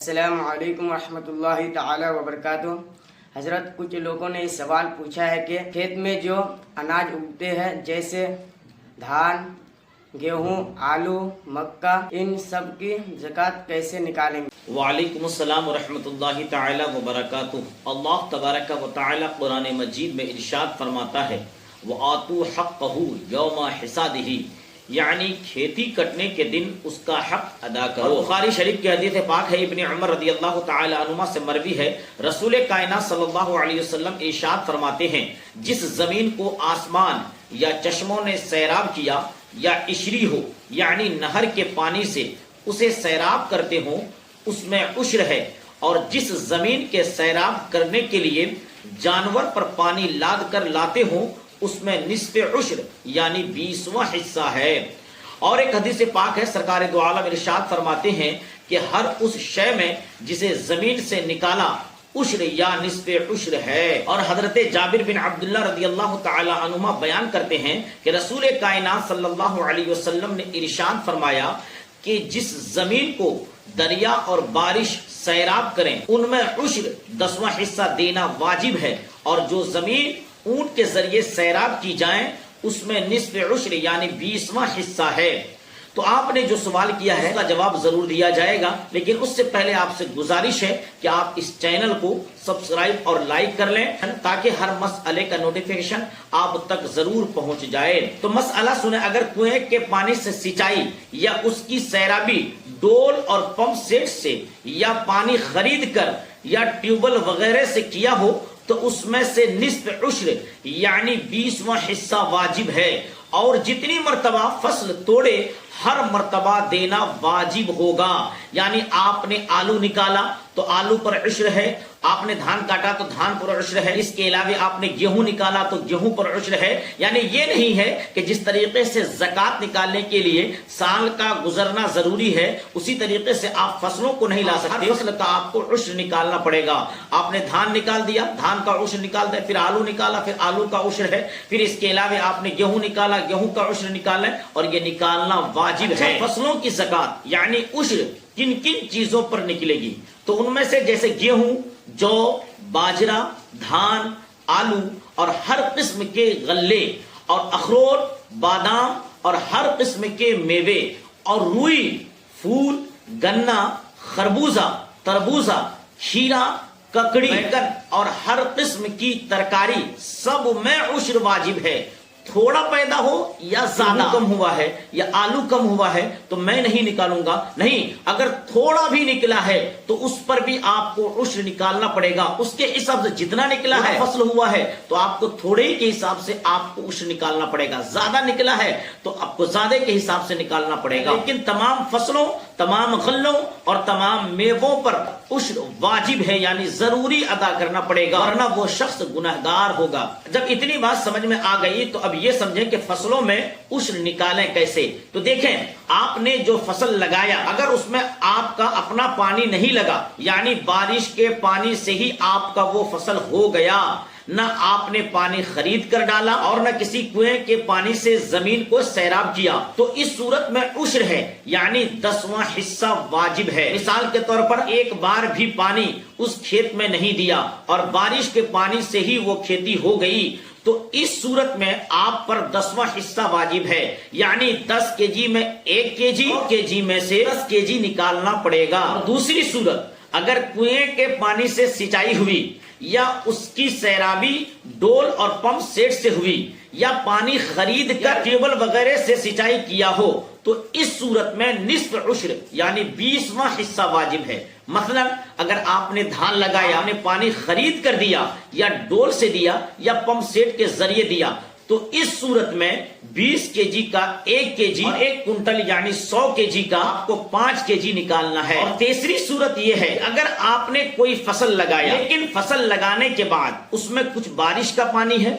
السلام علیکم ورحمۃ اللہ تعالی وبرکاتہ۔ حضرت کچھ لوگوں نے یہ سوال پوچھا ہے کہ کھیت میں جو اناج اگتے ہیں جیسے دھان، گیہوں، آلو، مکہ، ان سب کی زکوٰۃ کیسے نکالیں گے؟ وعلیکم السلام ورحمۃ اللہ تعالی وبرکاتہ۔ اللہ تبارک و تعالی قرآن مجید میں ارشاد فرماتا ہے وَآتُوا حَقَّهُ يَوْمَ حِصَادِهِ، یعنی کھیتی کٹنے کے دن اس کا حق ادا کرو۔ بخاری شریف کی حدیث پاک ہے، ابن عمر رضی اللہ تعالی عنہما سے مروی ہے، رسول کائنات صلی اللہ علیہ وسلم ارشاد فرماتے ہیں جس زمین کو آسمان یا چشموں نے سیراب کیا یا عشری ہو یعنی نہر کے پانی سے اسے سیراب کرتے ہوں اس میں عشر ہے، اور جس زمین کے سیراب کرنے کے لیے جانور پر پانی لاد کر لاتے ہوں اس میں نصف عشر یعنی 20واں حصہ ہے۔ اور ایک حدیث پاک ہے، سرکار دو عالم ارشاد فرماتے ہیں کہ ہر اس شے میں جسے زمین سے نکالا عشر یا نصف عشر ہے۔ اور حضرت جابر بن عبداللہ رضی اللہ تعالی عنہما بیان کرتے ہیں کہ رسول کائنات صلی اللہ علیہ وسلم نے ارشاد فرمایا کہ جس زمین کو دریا اور بارش سیراب کریں ان میں عشر 10واں حصہ دینا واجب ہے، اور جو زمین اونٹ کے ذریعے سیراب کی جائیں اس میں نصف عشر یعنی 20واں حصہ ہے۔ تو آپ نے جو سوال کیا ہے اس کا جواب ضرور دیا جائے گا، لیکن اس سے پہلے آپ سے گزارش ہے کہ آپ اس چینل کو سبسکرائب اور لائک کر لیں تاکہ ہر مسئلے کا نوٹیفیکیشن آپ تک ضرور پہنچ جائے۔ تو مسئلہ سنیں، اگر کنویں کے پانی سے سینچائی یا اس کی سیرابی ڈول اور پمپ سیٹ سے یا پانی خرید کر یا ٹیوبل وغیرہ سے کیا ہو تو اس میں سے نصف عشر یعنی 20واں حصہ واجب ہے، اور جتنی مرتبہ فصل توڑے ہر مرتبہ دینا واجب ہوگا۔ یعنی آپ نے آلو نکالا تو آلو پر عشر ہے، آپ نے دھان کاٹا تو دھان پر عشر ہے، اس کے علاوہ آپ نے گیہوں نکالا تو گیہوں پر عشر ہے۔ یعنی یہ نہیں ہے کہ جس طریقے سے زکوٰۃ نکالنے کے لیے سال کا گزرنا ضروری ہے اسی طریقے سے آپ فصلوں کو نہیں لا سکتے، فصل کا آپ کو عشر نکالنا پڑے گا۔ آپ نے دھان نکال دیا، دھان کا عشر نکال دیا، پھر آلو نکالا، پھر آلو کا عشر ہے، پھر اس کے علاوہ آپ نے گیہوں نکالا، گیہوں کا عشر نکالا، اور یہ نکالنا واجب ہے۔ فصلوں کی زکوٰۃ یعنی عشر کن کن چیزوں پر نکلے گی؟ تو ان میں سے جیسے گیہوں، جو، باجرہ، دھان، آلو اور ہر قسم کے غلے اور اخروٹ، بادام اور ہر قسم کے میوے اور روئی، پھول، گنا، خربوزہ، تربوزہ، کھیرا، ککڑی، بیگن اور ہر قسم کی ترکاری سب میں عشر واجب ہے۔ تھوڑا پیدا ہو یا زیادہ کم ہوا ہے یا آلو کم ہوا ہے تو میں نہیں نکالوں گا، نہیں، اگر تھوڑا بھی نکلا ہے تو اس پر بھی آپ کو عشر نکالنا پڑے گا، اس کے حساب سے جتنا نکلا ہے فصل ہوا ہے تو آپ کو تھوڑے کے حساب سے آپ کو عشر نکالنا پڑے گا، زیادہ نکلا ہے تو آپ کو زیادہ کے حساب سے نکالنا پڑے گا۔ لیکن تمام فصلوں، تمام غلوں اور تمام میووں پر عشر واجب ہے، یعنی ضروری ادا کرنا پڑے گا، ورنہ وہ شخص گنہگار ہوگا۔ جب اتنی بات سمجھ میں آ گئی تو اب یہ سمجھیں کہ فصلوں میں عشر نکالیں کیسے۔ تو دیکھیں، آپ نے جو فصل لگایا اگر اس میں آپ کا اپنا پانی نہیں لگا یعنی بارش کے پانی سے ہی آپ کا وہ فصل ہو گیا، نہ آپ نے پانی خرید کر ڈالا اور نہ کسی کنویں کے پانی سے زمین کو سیراب کیا، تو اس صورت میں عشر ہے یعنی 10واں حصہ واجب ہے۔ مثال کے طور پر ایک بار بھی پانی اس کھیت میں نہیں دیا اور بارش کے پانی سے ہی وہ کھیتی ہو گئی تو اس صورت میں آپ پر 10واں حصہ واجب ہے، یعنی 10 kg میں 1 kg میں سے 10 kg نکالنا پڑے گا۔ اور دوسری صورت، اگر کنویں کے پانی سے سینچائی ہوئی یا اس کی سیرابی ڈول اور پمپ سیٹ سے ہوئی یا پانی خرید کر ٹیوبل وغیرہ سے سینچائی کیا ہو تو اس صورت میں نصف عشر یعنی 20واں حصہ واجب ہے۔ مثلا اگر آپ نے دھان لگایا، آپ نے پانی خرید کر دیا یا ڈول سے دیا یا پمپ سیٹ کے ذریعے دیا تو اس صورت میں 20 kg کا 1 kg اور 1 کنٹل یعنی 100 kg کا آپ کو 5 kg نکالنا ہے۔ اور تیسری صورت یہ ہے اگر آپ نے کوئی فصل لگایا لیکن فصل لگانے کے بعد اس میں کچھ بارش کا پانی ہے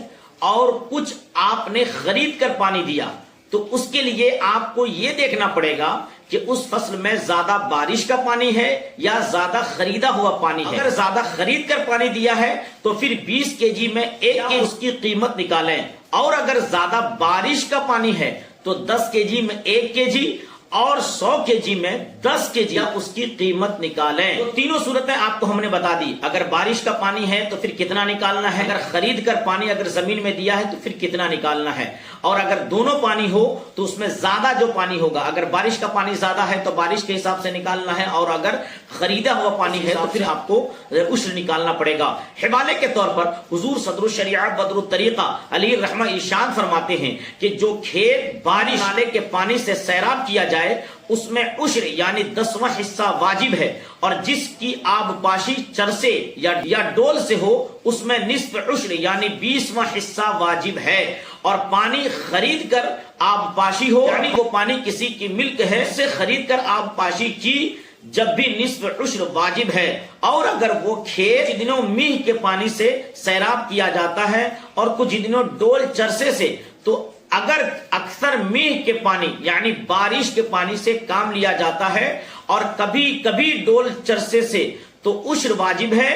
اور کچھ آپ نے خرید کر پانی دیا تو اس کے لیے آپ کو یہ دیکھنا پڑے گا کہ اس فصل میں زیادہ بارش کا پانی ہے یا زیادہ خریدا ہوا پانی ہے۔ اگر زیادہ خرید کر پانی دیا ہے تو پھر 20 kg میں 1 kg اس کی قیمت نکالیں، اور اگر زیادہ بارش کا پانی ہے تو 10 kg میں 1 kg اور 100 kg میں 10 kg اس کی قیمت نکالیں. تو تینوں صورتیں آپ کو ہم نے بتا دی. اگر بارش کا پانی ہے تو پھر کتنا نکالنا ہے, اگر خرید کر پانی اگر زمین میں دیا ہے تو پھر کتنا نکالنا ہے, اور اگر دونوں پانی ہو تو اس میں زیادہ جو پانی ہوگا, اگر بارش کا پانی زیادہ ہے تو بارش کے حساب سے نکالنا ہے, اور اگر خریدا ہوا پانی ہے تو پھر آپ کو عشر نکالنا پڑے گا. حوالے کے طور پر حضور صدر الشریعت بدر الطریقہ علی رحمہ ارشاد فرماتے ہیں کہ جو کھیت بارش نالے کے پانی سے سیراب کیا جائے اس میں عشر یعنی 10واں حصہ واجب ہے, اور جس کی آب پاشی چرسے یا ڈول سے ہو اس میں نصف عشر یعنی 20واں حصہ واجب ہے. اور پانی خرید کر آب پاشی ہو یعنی وہ پانی کسی کی ملک ہے, سے خرید کر آب پاشی کی جب بھی نصف عشر واجب ہے. اور اگر وہ کھیت دنوں میہ کے پانی سے سیراب کیا جاتا ہے اور کچھ دنوں ڈول چرسے سے, تو اگر اکثر میہ کے پانی یعنی بارش کے پانی سے کام لیا جاتا ہے اور کبھی کبھی ڈول چرسے سے, تو عشر واجب ہے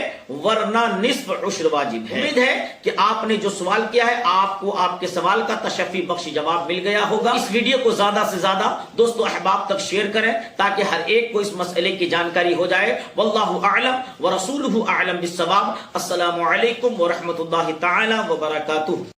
ورنہ نصف عشر واجب ہے. امید ہے کہ آپ نے جو سوال کیا ہے آپ کو آپ کے سوال کا تشفی بخش جواب مل گیا ہوگا. اس ویڈیو کو زیادہ سے زیادہ دوستو احباب تک شیئر کریں تاکہ ہر ایک کو اس مسئلے کی جانکاری ہو جائے. واللہ اعلم ورسولہ اعلم بالصواب. السلام علیکم ورحمۃ اللہ تعالی وبرکاتہ.